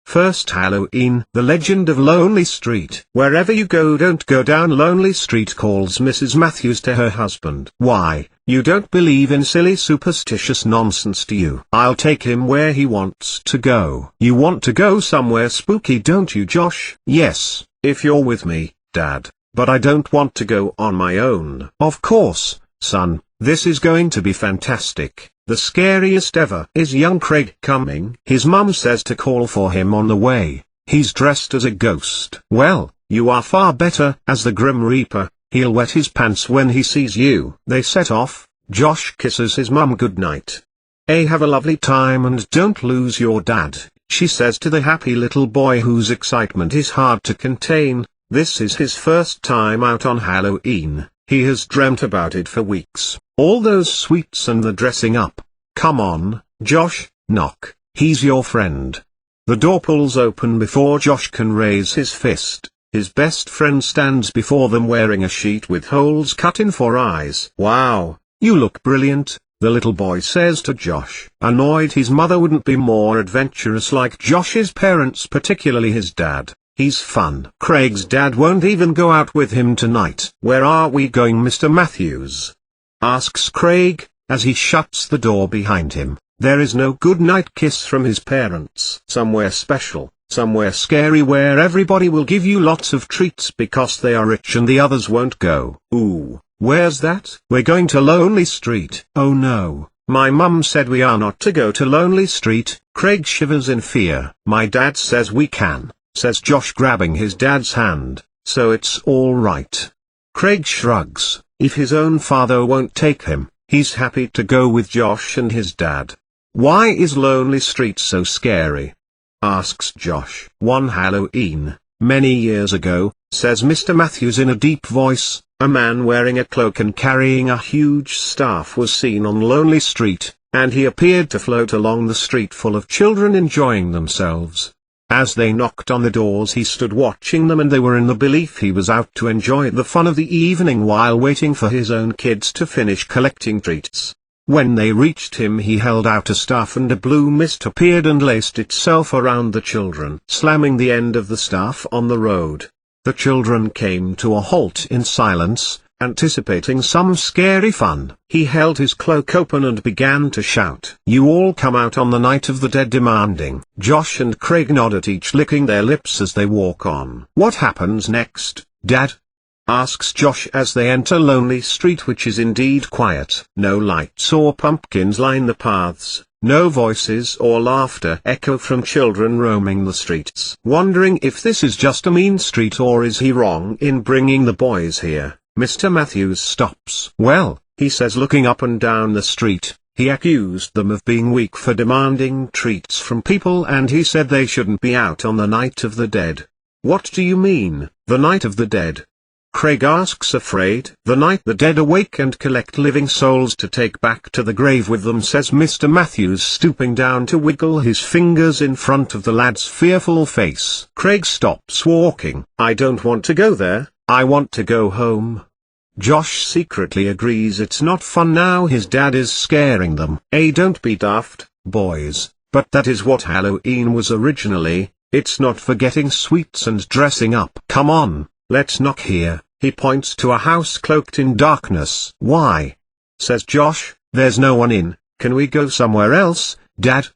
First Halloween. The Legend of Lonely Street. Wherever you go, don't go down Lonely Street, calls Mrs. Matthews to her husband. Why, you don't believe in silly superstitious nonsense, do you? I'll take him where he wants to go. You want to go somewhere spooky, don't you, Josh? Yes, if you're with me, Dad, but I don't want to go on my own. Of course, son, this is going to be fantastic. The scariest ever. Is young Craig coming? His mum says to call for him on the way. He's dressed as a ghost. Well, you are far better as the Grim Reaper. He'll wet his pants when he sees you. They set off. Josh kisses his mum goodnight. Have a lovely time and don't lose your dad, she says to the happy little boy whose excitement is hard to contain. This is his first time out on Halloween. He has dreamt about it for weeks. All those sweets and the dressing up. Come on, Josh, knock, he's your friend. The door pulls open before Josh can raise his fist. His best friend stands before them wearing a sheet with holes cut in for eyes. Wow, you look brilliant, the little boy says to Josh. Annoyed his mother wouldn't be more adventurous like Josh's parents, particularly his dad. He's fun. Craig's dad won't even go out with him tonight. Where are we going, Mr. Matthews? Asks Craig, as he shuts the door behind him. There is no good night kiss from his parents. Somewhere special, somewhere scary where everybody will give you lots of treats because they are rich and the others won't go. Ooh, where's that? We're going to Lonely Street. Oh no, my mum said we are not to go to Lonely Street. Craig shivers in fear. My dad says we can, says Josh, grabbing his dad's hand, so it's all right. Craig shrugs. If his own father won't take him, he's happy to go with Josh and his dad. Why is Lonely Street so scary? Asks Josh. One Halloween, many years ago, says Mr. Matthews in a deep voice, a man wearing a cloak and carrying a huge staff was seen on Lonely Street, and he appeared to float along the street full of children enjoying themselves. As they knocked on the doors, he stood watching them, and they were in the belief he was out to enjoy the fun of the evening while waiting for his own kids to finish collecting treats. When they reached him, he held out a staff and a blue mist appeared and laced itself around the children, slamming the end of the staff on the road. The children came to a halt in silence, anticipating some scary fun. He held his cloak open and began to shout, "You all come out on the night of the dead," demanding. Josh and Craig nod at each, licking their lips as they walk on. What happens next, Dad? Asks Josh as they enter Lonely Street, which is indeed quiet. No lights or pumpkins line the paths, no voices or laughter echo from children roaming the streets. Wondering if this is just a mean street or is he wrong in bringing the boys here, Mr. Matthews stops. Well, he says, looking up and down the street, he accused them of being weak for demanding treats from people, and he said they shouldn't be out on the night of the dead. What do you mean, the night of the dead? Craig asks, afraid. The night the dead awake and collect living souls to take back to the grave with them, says Mr. Matthews, stooping down to wiggle his fingers in front of the lad's fearful face. Craig stops walking. I don't want to go there, I want to go home. Josh secretly agrees it's not fun now his dad is scaring them. Don't be daft, boys, but that is what Halloween was originally. It's not for getting sweets and dressing up. Come on, let's knock here. He points to a house cloaked in darkness. Why? Says Josh, there's no one in. Can we go somewhere else, Dad?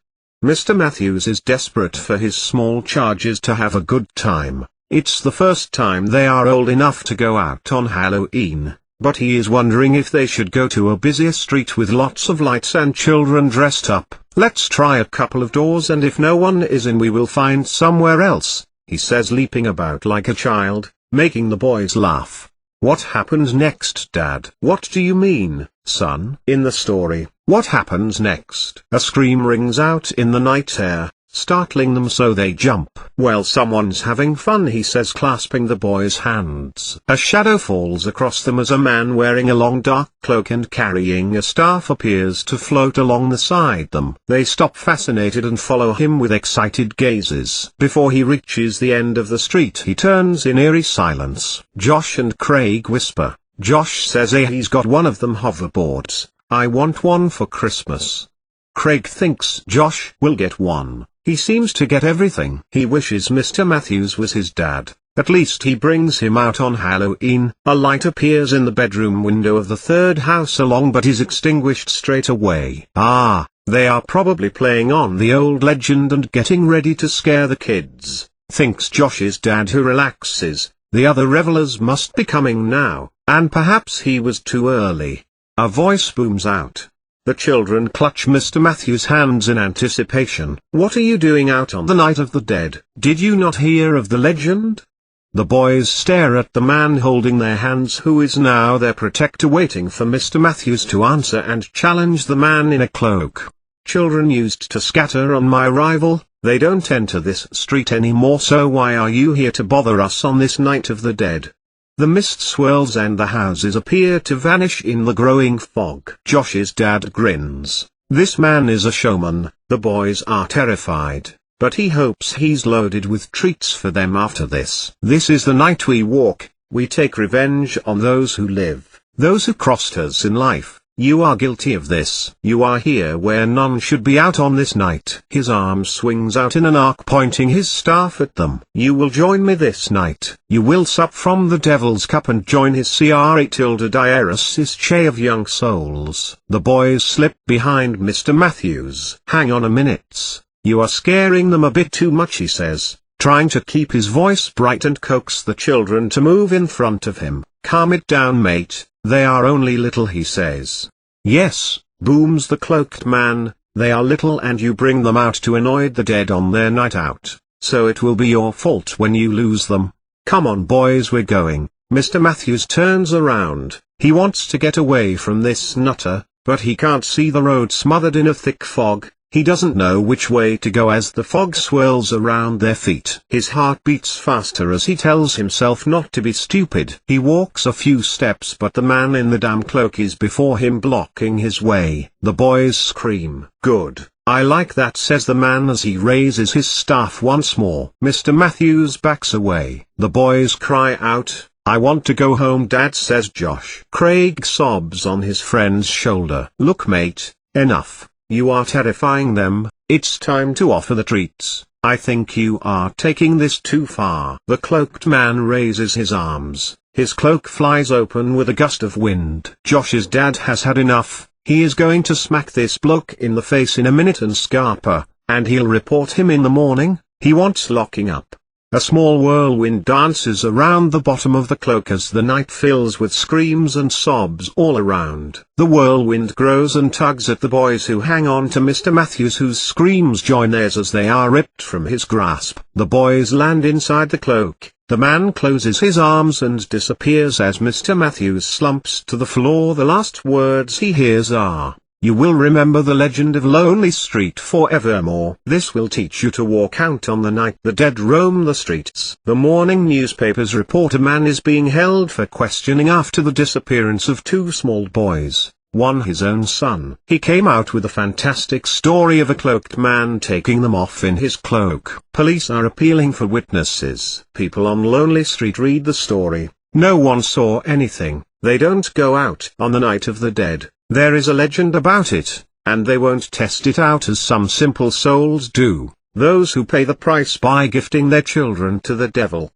Mr. Matthews is desperate for his small charges to have a good time. It's the first time they are old enough to go out on Halloween, but he is wondering if they should go to a busier street with lots of lights and children dressed up. Let's try a couple of doors, and if no one is in we will find somewhere else, he says, leaping about like a child, making the boys laugh. What happens next, Dad? What do you mean, son? In the story, what happens next? A scream rings out in the night air, startling them so they jump. Well, someone's having fun, he says, clasping the boys' hands. A shadow falls across them as a man wearing a long dark cloak and carrying a staff appears to float alongside them. They stop fascinated and follow him with excited gazes. Before he reaches the end of the street, he turns in eerie silence. Josh and Craig whisper. Josh says he's got one of them hoverboards. I want one for Christmas. Craig thinks Josh will get one. He seems to get everything. He wishes Mr. Matthews was his dad. At least he brings him out on Halloween. A light appears in the bedroom window of the third house along but is extinguished straight away. Ah, they are probably playing on the old legend and getting ready to scare the kids, thinks Josh's dad, who relaxes. The other revelers must be coming now, and perhaps he was too early. A voice booms out. The children clutch Mr. Matthews' hands in anticipation. What are you doing out on the night of the dead? Did you not hear of the legend? The boys stare at the man holding their hands, who is now their protector, waiting for Mr. Matthews to answer and challenge the man in a cloak. Children used to scatter on my arrival. They don't enter this street anymore, so why are you here to bother us on this night of the dead? The mist swirls and the houses appear to vanish in the growing fog. Josh's dad grins. This man is a showman. The boys are terrified, but he hopes he's loaded with treats for them after this. This is the night we walk. We take revenge on those who live, those who crossed us in life. You are guilty of this. You are here where none should be out on this night. His arm swings out in an arc, pointing his staff at them. You will join me this night. You will sup from the devil's cup and join his Cra-Tilde-Diaris' Che of young souls. The boys slip behind Mr. Matthews. Hang on a minute. You are scaring them a bit too much, he says, trying to keep his voice bright and coax the children to move in front of him. Calm it down, mate. They are only little, he says. Yes, booms the cloaked man, they are little and you bring them out to annoy the dead on their night out, so it will be your fault when you lose them. Come on boys, we're going. Mr. Matthews turns around. He wants to get away from this nutter, but he can't see the road smothered in a thick fog. He doesn't know which way to go as the fog swirls around their feet. His heart beats faster as he tells himself not to be stupid. He walks a few steps, but the man in the damn cloak is before him, blocking his way. The boys scream. Good. I like that, says the man as he raises his staff once more. Mr. Matthews backs away. The boys cry out. I want to go home, Dad, says Josh. Craig sobs on his friend's shoulder. Look, mate, enough. You are terrifying them. It's time to offer the treats. I think you are taking this too far. The cloaked man raises his arms. His cloak flies open with a gust of wind. Josh's dad has had enough. He is going to smack this bloke in the face in a minute and scarper, and he'll report him in the morning. He wants locking up. A small whirlwind dances around the bottom of the cloak as the night fills with screams and sobs all around. The whirlwind grows and tugs at the boys, who hang on to Mr. Matthews, whose screams join theirs as they are ripped from his grasp. The boys land inside the cloak. The man closes his arms and disappears as Mr. Matthews slumps to the floor. The last words he hears are, "You will remember the legend of Lonely Street forevermore. This will teach you to walk out on the night the dead roam the streets." The morning newspapers report a man is being held for questioning after the disappearance of two small boys, one his own son. He came out with a fantastic story of a cloaked man taking them off in his cloak. Police are appealing for witnesses. People on Lonely Street read the story. No one saw anything. They don't go out on the night of the dead. There is a legend about it, and they won't test it out as some simple souls do, those who pay the price by gifting their children to the devil.